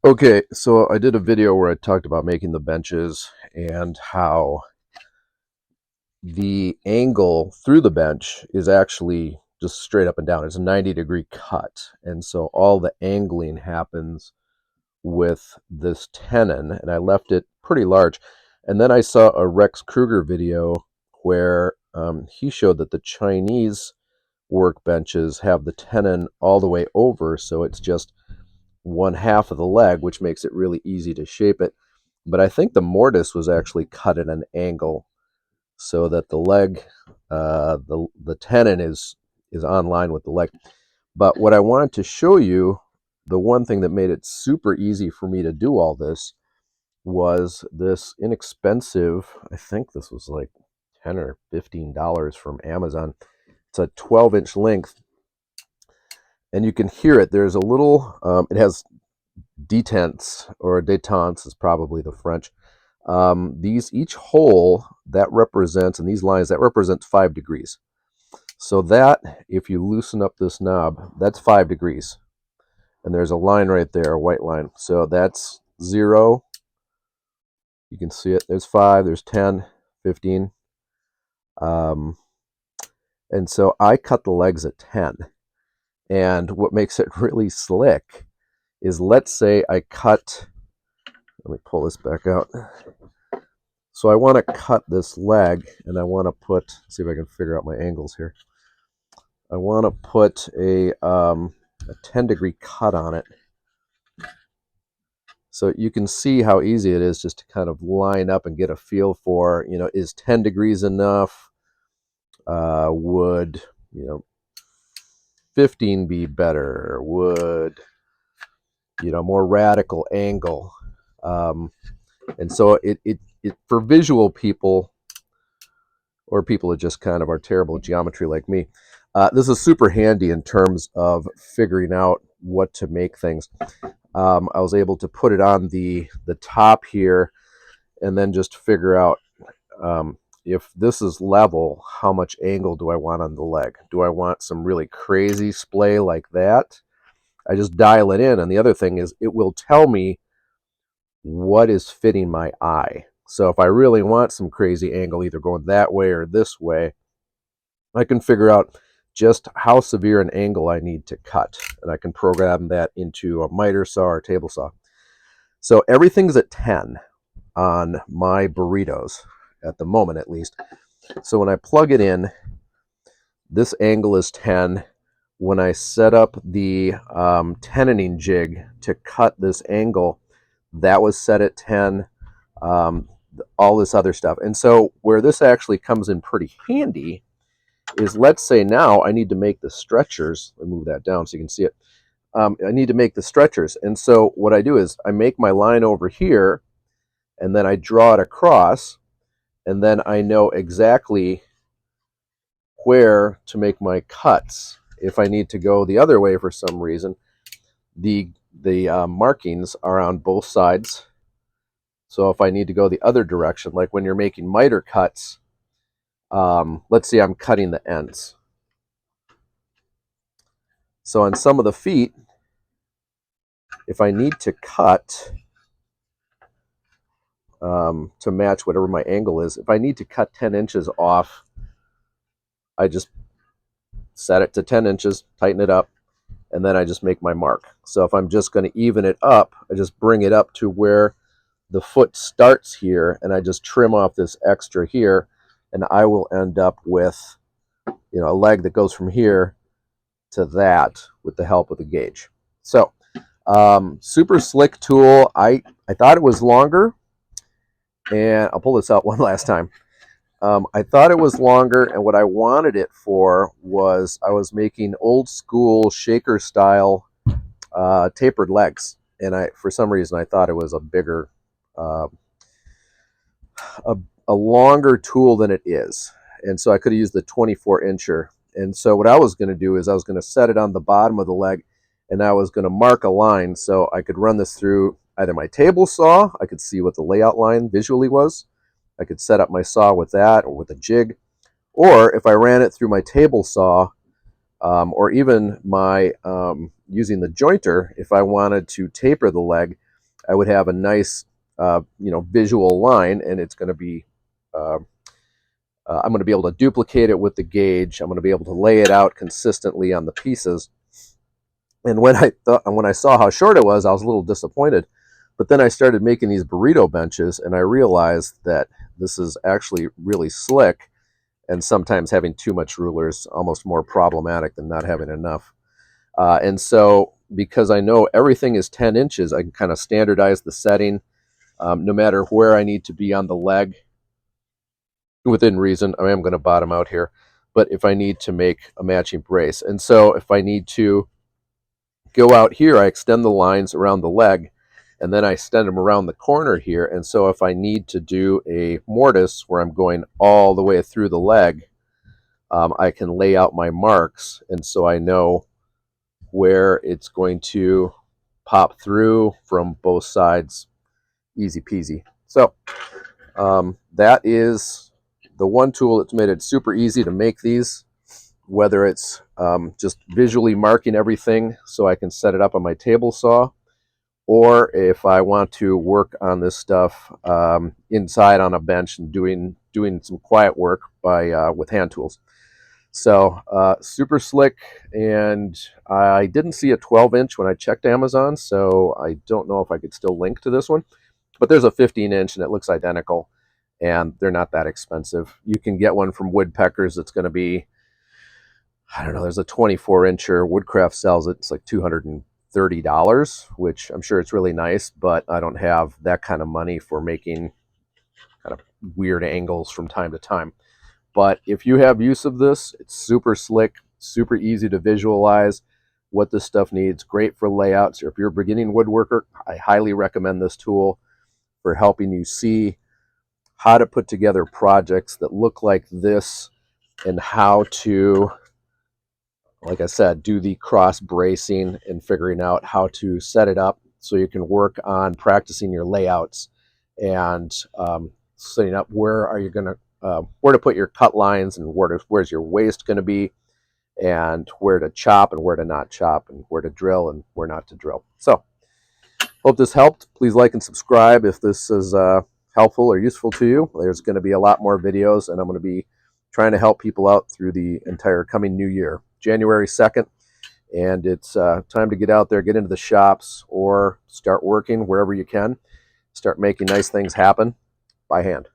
Okay, so I did a video where I talked about making the benches and how the angle through the bench is actually just straight up and down. It's a 90-degree cut. And so all the angling happens with this tenon, and I left it pretty large. And then I saw a Rex Kruger video where he showed that the Chinese workbenches have the tenon all the way over, so it's just one half of the leg, which makes it really easy to shape it. But I think the mortise was actually cut at an angle so that the leg, the tenon is on line with the leg. But what I wanted to show you, the one thing that made it super easy for me to do all this was this inexpensive, I think this was like $10 or $15 from Amazon. It's a 12-inch length, and you can hear it. There's a little, it has detents, or détente is probably the French. These, each hole that represents, and these lines, that represents 5 degrees. So that, if you loosen up this knob, that's 5 degrees. And there's a line right there, a white line. So that's 0. You can see it. There's 5, there's 10, 15. And so I cut the legs at 10. And what makes it really slick is, let's say I cut, let me pull this back out. So I want to cut this leg, and I want to put, see if I can figure out my angles here. I want to put a 10-degree cut on it. So you can see how easy it is just to kind of line up and get a feel for, is 10 degrees enough? Would, 15 be better? Would, more radical angle? And so it for visual people, or people that just kind of are terrible at geometry like me, this is super handy in terms of figuring out what to make things. I was able to put it on the top here, and then just figure out, if this is level, how much angle do I want on the leg? Do I want some really crazy splay like that? I just dial it in, and the other thing is, it will tell me what is fitting my eye. So if I really want some crazy angle, either going that way or this way, I can figure out just how severe an angle I need to cut, and I can program that into a miter saw or table saw. So everything's at 10 on my burritos, at the moment at least. So when I plug it in, this angle is 10. When I set up the tenoning jig to cut this angle, that was set at 10. All this other stuff. And so where this actually comes in pretty handy is, let's say now I need to make the stretchers. Let me move that down so you can see it. I need to make the stretchers. And so what I do is I make my line over here, and then I draw it across, and then I know exactly where to make my cuts. If I need to go the other way for some reason, the markings are on both sides. So if I need to go the other direction, like when you're making miter cuts, let's say I'm cutting the ends. So on some of the feet, if I need to cut to match whatever my angle is, if I need to cut 10 inches off, I just set it to 10 inches, tighten it up, and then I just make my mark. So if I'm just going to even it up, I just bring it up to where the foot starts here, and I just trim off this extra here, and I will end up with, a leg that goes from here to that with the help of the gauge. So super slick tool. I thought it was longer, and I'll pull this out one last time. I thought it was longer, and what I wanted it for was, I was making old school shaker style tapered legs, and for some reason I thought it was a bigger, a longer tool than it is, and so I could have used the 24-incher. And so what I was going to do is, I was going to set it on the bottom of the leg, and I was going to mark a line so I could run this through either my table saw. I could see what the layout line visually was. I could set up my saw with that, or with a jig, or if I ran it through my table saw, or even my using the jointer, if I wanted to taper the leg, I would have a nice, visual line, and it's going to be, I'm going to be able to duplicate it with the gauge. I'm going to be able to lay it out consistently on the pieces. And when I saw how short it was, I was a little disappointed. But then I started making these burrito benches, and I realized that this is actually really slick, and sometimes having too much ruler is almost more problematic than not having enough. And so, because I know everything is 10 inches, I can kind of standardize the setting, no matter where I need to be on the leg, within reason. I am going to bottom out here, but if I need to make a matching brace. And so if I need to go out here, I extend the lines around the leg, and then I extend them around the corner here. And so if I need to do a mortise where I'm going all the way through the leg, I can lay out my marks, and so I know where it's going to pop through from both sides. Easy peasy. So that is the one tool that's made it super easy to make these, whether it's just visually marking everything so I can set it up on my table saw, or if I want to work on this stuff inside on a bench and doing some quiet work by with hand tools. So super slick, and I didn't see a 12-inch when I checked Amazon, so I don't know if I could still link to this one. But there's a 15-inch, and it looks identical, and they're not that expensive. You can get one from Woodpeckers that's going to be, I don't know, there's a 24-incher. Woodcraft sells it. It's like $230, which I'm sure it's really nice, but I don't have that kind of money for making kind of weird angles from time to time. But if you have use of this, it's super slick, super easy to visualize what this stuff needs. Great for layouts. Or if you're a beginning woodworker, I highly recommend this tool for helping you see how to put together projects that look like this, and how to, like I said, do the cross bracing and figuring out how to set it up so you can work on practicing your layouts and setting up where to put your cut lines, and where's your waist going to be, and where to chop and where to not chop, and where to drill and where not to drill. So hope this helped. Please like and subscribe if this is helpful or useful to you. There's going to be a lot more videos, and I'm going to be trying to help people out through the entire coming new year, January 2nd. And it's time to get out there, get into the shops, or start working wherever you can. Start making nice things happen by hand.